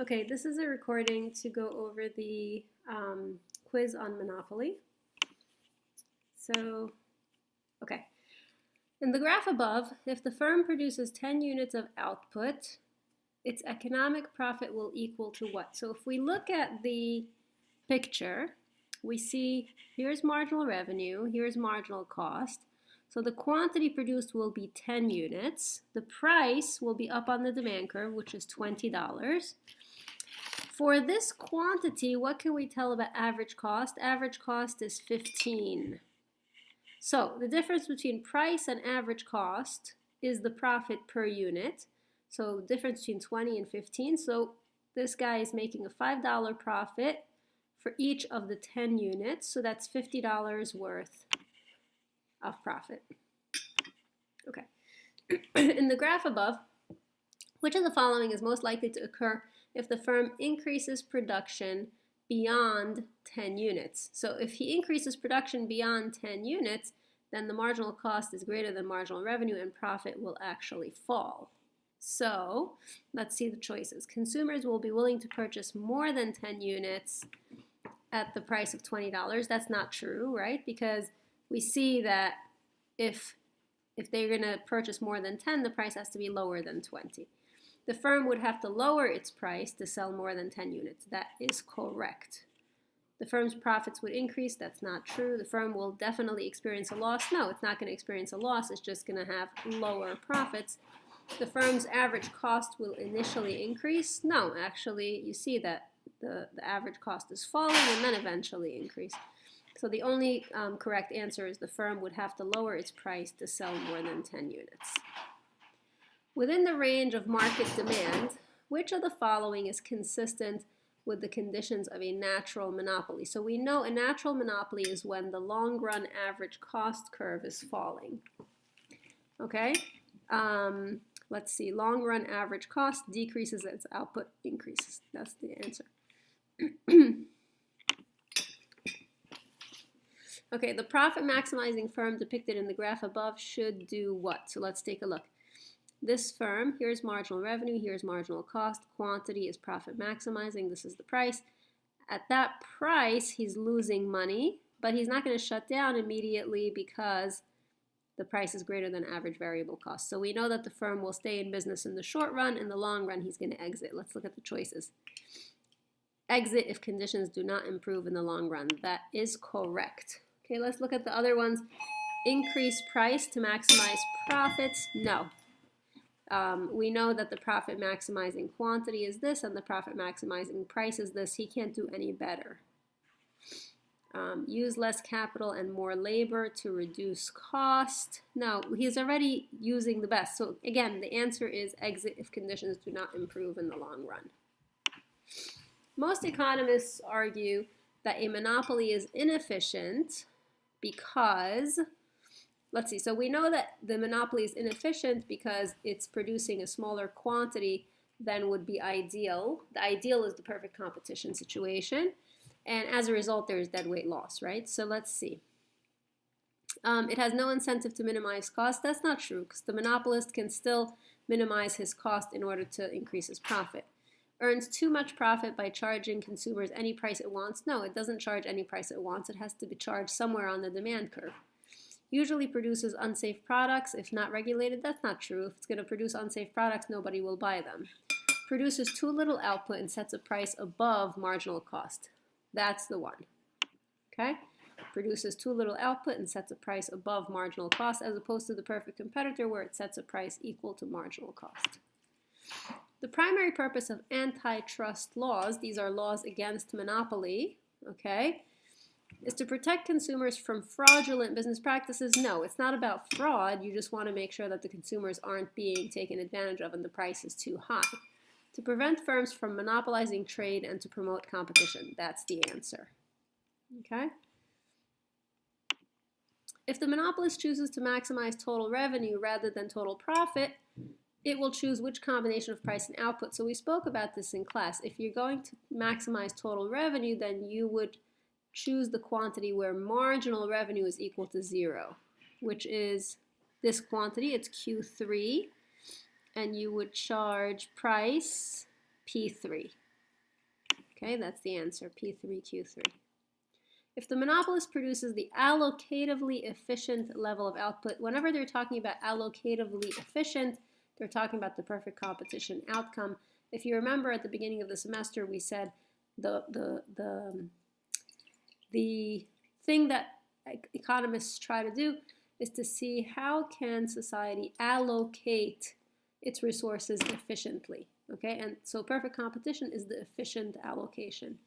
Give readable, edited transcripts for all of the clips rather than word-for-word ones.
Okay, this is a recording to go over the quiz on monopoly. So, okay. In the graph above, if the firm produces 10 units of output, its economic profit will equal to what? So if we look at the picture, we see here's marginal revenue, here's marginal cost. So the quantity produced will be 10 units. The price will be up on the demand curve, which is $20. For this quantity, what can we tell about average cost? Average cost is 15. So the difference between price and average cost is the profit per unit. So difference between 20 and 15. So this guy is making a $5 profit for each of the 10 units. So that's $50 worth of profit. Okay. In the graph above, which of the following is most likely to occur if the firm increases production beyond 10 units? So if he increases production beyond 10 units, then the marginal cost is greater than marginal revenue and profit will actually fall. So let's see the choices. Consumers will be willing to purchase more than 10 units at the price of $20. That's not true, right? Because we see that if they're going to purchase more than 10, the price has to be lower than 20. The firm would have to lower its price to sell more than 10 units. That is correct. The firm's profits would increase. That's not true. The firm will definitely experience a loss. No, it's not going to experience a loss. It's just going to have lower profits. The firm's average cost will initially increase. No, actually, you see that the average cost is falling and then eventually increase. So the only correct answer is the firm would have to lower its price to sell more than 10 units. Within the range of market demand, which of the following is consistent with the conditions of a natural monopoly? So we know a natural monopoly is when the long-run average cost curve is falling. Okay? Let's see. Long-run average cost decreases as output increases. That's the answer. Okay, the profit-maximizing firm depicted in the graph above should do what? So let's take a look. This firm, here's marginal revenue, here's marginal cost, quantity is profit maximizing, this is the price. At that price, he's losing money, but he's not going to shut down immediately because the price is greater than average variable cost. So we know that the firm will stay in business in the short run. In the long run, he's going to exit. Let's look at the choices. Exit if conditions do not improve in the long run. That is correct. Okay, let's look at the other ones. Increase price to maximize profits. No. We know that the profit maximizing quantity is this and the profit maximizing price is this. He can't do any better. Use less capital and more labor to reduce cost. No, he's already using the best. So again, the answer is exit if conditions do not improve in the long run. Most economists argue that a monopoly is inefficient because, let's see, so we know that the monopoly is inefficient because it's producing a smaller quantity than would be ideal. The ideal is the perfect competition situation. And as a result, there's deadweight loss, right? So let's see. It has no incentive to minimize cost. That's not true because the monopolist can still minimize his cost in order to increase his profit. Earns too much profit by charging consumers any price it wants. No, it doesn't charge any price it wants. It has to be charged somewhere on the demand curve. Usually produces unsafe products if not regulated. That's not true. If it's going to produce unsafe products, nobody will buy them. Produces too little output and sets a price above marginal cost. That's the one. Okay? Produces too little output and sets a price above marginal cost as opposed to the perfect competitor where it sets a price equal to marginal cost. The primary purpose of antitrust laws, these are laws against monopoly, okay, is to protect consumers from fraudulent business practices. No, it's not about fraud. You just want to make sure that the consumers aren't being taken advantage of and the price is too high. To prevent firms from monopolizing trade and to promote competition. That's the answer. Okay? If the monopolist chooses to maximize total revenue rather than total profit, it will choose which combination of price and output. So we spoke about this in class. If you're going to maximize total revenue, then you would choose the quantity where marginal revenue is equal to 0, which is this quantity. It's Q3. And you would charge price P3. Okay, that's the answer, P3Q3. If the monopolist produces the allocatively efficient level of output, whenever they're talking about allocatively efficient, they're talking about the perfect competition outcome. If you remember at the beginning of the semester, we said the thing that economists try to do is to see how can society allocate its resources efficiently, okay? And so perfect competition is the efficient allocation.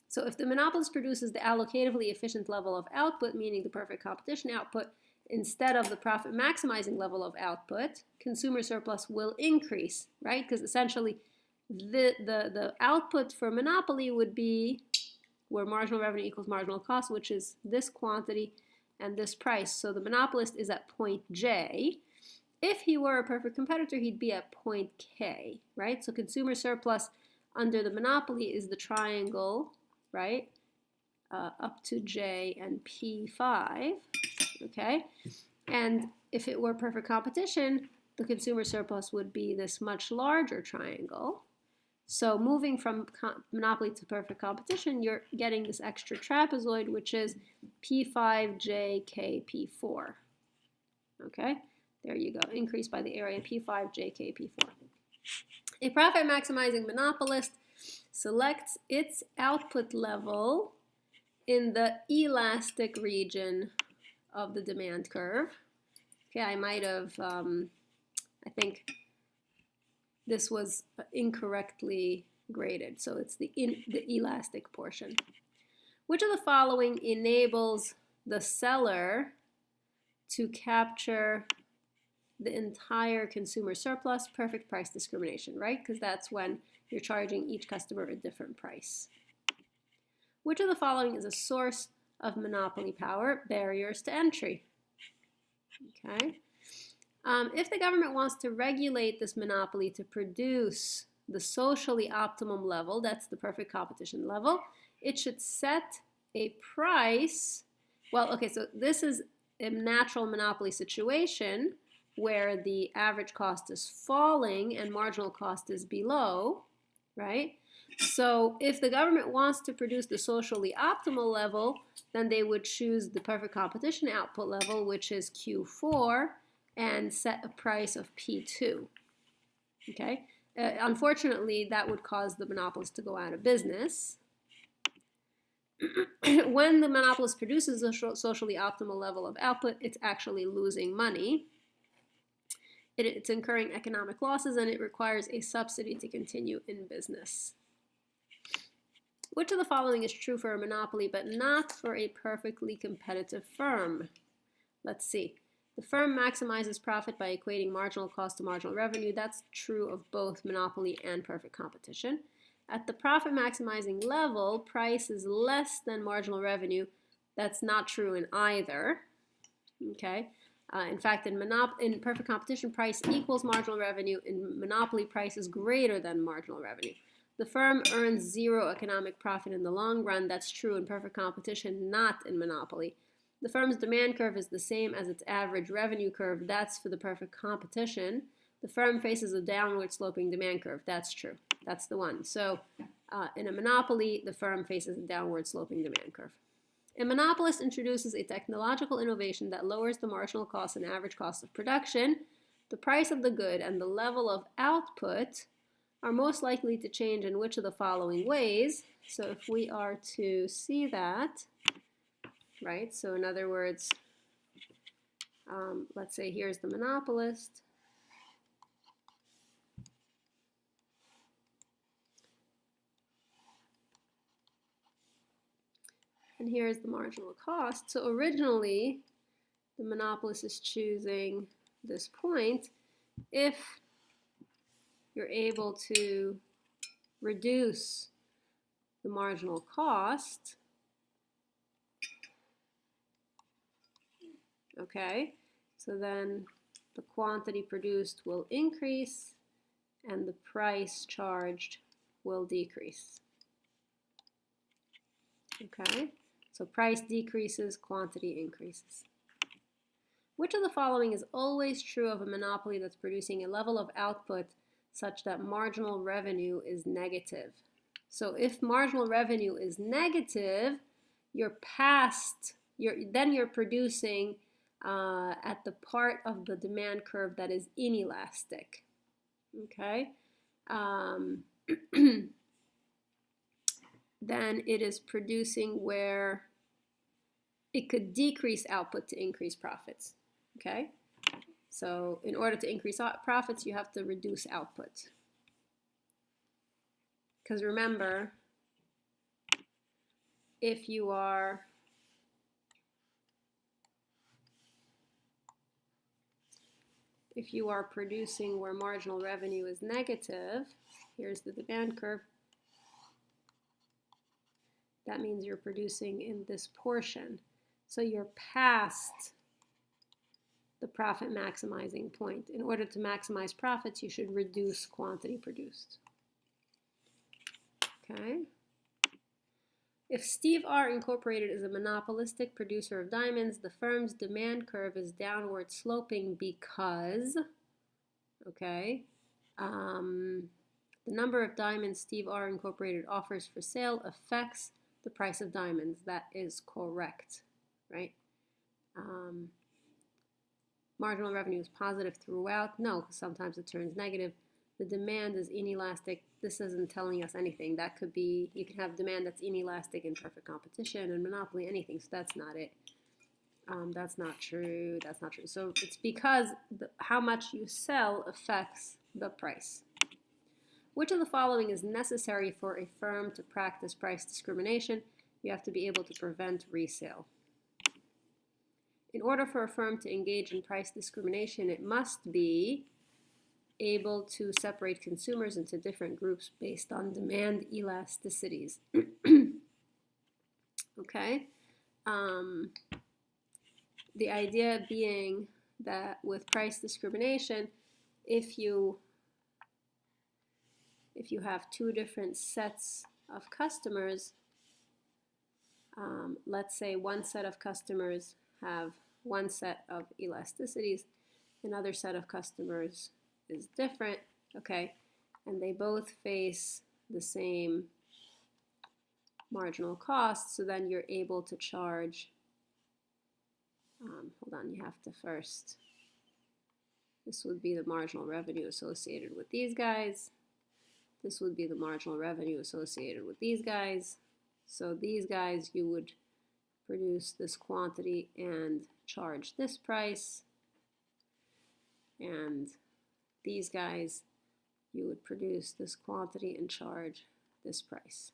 So if the monopolist produces the allocatively efficient level of output, meaning the perfect competition output, instead of the profit maximizing level of output, consumer surplus will increase, right? Because essentially the output for monopoly would be where marginal revenue equals marginal cost, which is this quantity and this price. So the monopolist is at point J. If he were a perfect competitor, he'd be at point K, right? So consumer surplus under the monopoly is the triangle, right, up to J and P5, okay? And if it were perfect competition, the consumer surplus would be this much larger triangle. So moving from monopoly to perfect competition, you're getting this extra trapezoid, which is P5JKP4. Okay, there you go. Increased by the area P5JKP4. A profit maximizing monopolist selects its output level in the elastic region of the demand curve. Okay, I might have, I think this was incorrectly graded, so it's the elastic portion. Which of the following enables the seller to capture the entire consumer surplus? Perfect price discrimination, right? Because that's when you're charging each customer a different price. Which of the following is a source of monopoly power? Barriers to entry. Okay. If the government wants to regulate this monopoly to produce the socially optimum level, that's the perfect competition level, it should set a price. Well, okay, so this is a natural monopoly situation where the average cost is falling and marginal cost is below, right? So if the government wants to produce the socially optimal level, then they would choose the perfect competition output level, which is Q4, and set a price of P2, okay? Unfortunately, that would cause the monopolist to go out of business. When the monopolist produces a socially optimal level of output, it's actually losing money. It's incurring economic losses, and it requires a subsidy to continue in business. Which of the following is true for a monopoly, but not for a perfectly competitive firm? Let's see. The firm maximizes profit by equating marginal cost to marginal revenue. That's true of both monopoly and perfect competition. At the profit maximizing level, price is less than marginal revenue. That's not true in either. Okay. In fact, in perfect competition, price equals marginal revenue. In monopoly, price is greater than marginal revenue. The firm earns zero economic profit in the long run. That's true in perfect competition, not in monopoly. The firm's demand curve is the same as its average revenue curve. That's for the perfect competition. The firm faces a downward sloping demand curve. That's true. That's the one. So in a monopoly, the firm faces a downward sloping demand curve. A monopolist introduces a technological innovation that lowers the marginal cost and average cost of production. The price of the good and the level of output are most likely to change in which of the following ways? So if we are to see that, right, so in other words, let's say here's the monopolist. And here's the marginal cost. So originally, the monopolist is choosing this point if you're able to reduce the marginal cost. Okay, so then the quantity produced will increase and the price charged will decrease. Okay, so price decreases, quantity increases. Which of the following is always true of a monopoly that's producing a level of output such that marginal revenue is negative? So if marginal revenue is negative, then you're producing at the part of the demand curve that is inelastic. Okay? Then it is producing where it could decrease output to increase profits. Okay? So in order to increase profits, you have to reduce output. Because remember, if you are producing where marginal revenue is negative, here's the demand curve, that means you're producing in this portion. So you're past the profit maximizing point. In order to maximize profits, you should reduce quantity produced. Okay. If Steve R. Incorporated is a monopolistic producer of diamonds, the firm's demand curve is downward sloping because, okay, the number of diamonds Steve R. Incorporated offers for sale affects the price of diamonds. That is correct, right? Marginal revenue is positive throughout. No, because sometimes it turns negative. The demand is inelastic. This isn't telling us anything. That could be, you can have demand that's inelastic in perfect competition and monopoly, anything. So that's not it. That's not true. That's not true. So it's because how much you sell affects the price. Which of the following is necessary for a firm to practice price discrimination? You have to be able to prevent resale. In order for a firm to engage in price discrimination, it must be able to separate consumers into different groups based on demand elasticities. Okay? The idea being that with price discrimination, if you have two different sets of customers, let's say one set of customers have one set of elasticities, another set of customers is different, okay, and they both face the same marginal cost, so then you're able to charge, hold on, you have to first, this would be the marginal revenue associated with these guys, this would be the marginal revenue associated with these guys, so these guys you would produce this quantity and charge this price, and these guys you would produce this quantity and charge this price.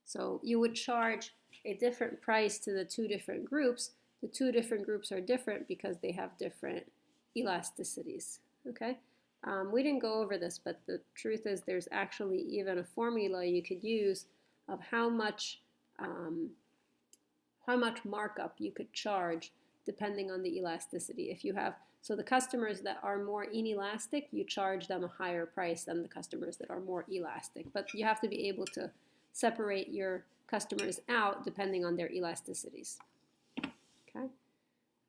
So you would charge a different price to the two different groups. The two different groups are different because they have different elasticities. Okay, we didn't go over this, but the truth is there's actually even a formula you could use of how much markup you could charge depending on the elasticity. If you have, so the customers that are more inelastic, you charge them a higher price than the customers that are more elastic. But you have to be able to separate your customers out depending on their elasticities. Okay,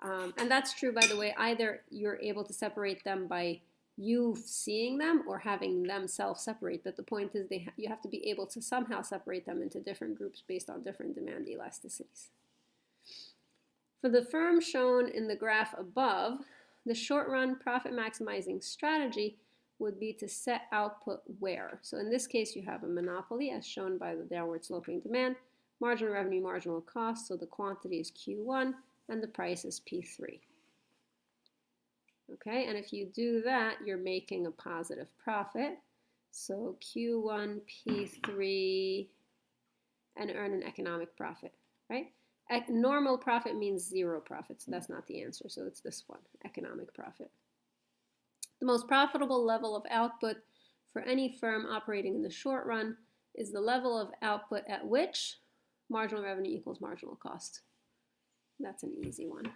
and that's true, by the way. Either you're able to separate them by you seeing them or having them self-separate. But the point is, you have to be able to somehow separate them into different groups based on different demand elasticities. For the firm shown in the graph above, the short-run profit-maximizing strategy would be to set output where. So in this case, you have a monopoly, as shown by the downward-sloping demand, marginal revenue, marginal cost, so the quantity is Q1, and the price is P3. Okay, and if you do that, you're making a positive profit. So Q1, P3, and earn an economic profit, right? Normal profit means zero profit, so that's not the answer. So it's this one, economic profit. The most profitable level of output for any firm operating in the short run is the level of output at which marginal revenue equals marginal cost. That's an easy one.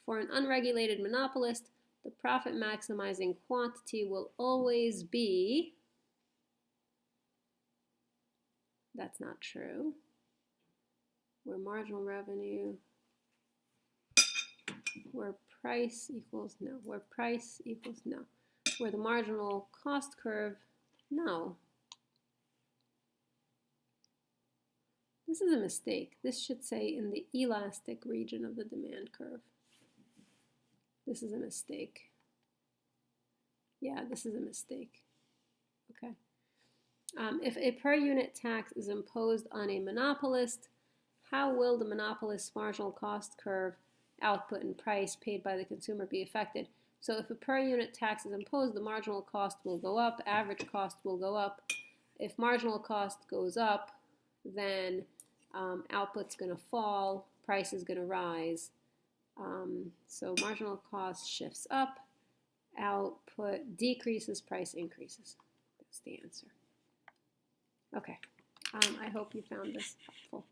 For an unregulated monopolist, the profit maximizing quantity will always be, that's not true, where marginal revenue, where price equals no, where price equals no, where the marginal cost curve, no. This is a mistake. This should say in the elastic region of the demand curve. This is a mistake. Yeah, this is a mistake. Okay. If a per unit tax is imposed on a monopolist, how will the monopolist's marginal cost curve, output, and price paid by the consumer be affected? So if a per unit tax is imposed, the marginal cost will go up, average cost will go up. If marginal cost goes up, then output's going to fall, price is going to rise. So marginal cost shifts up, output decreases, price increases. That's the answer. Okay, I hope you found this helpful.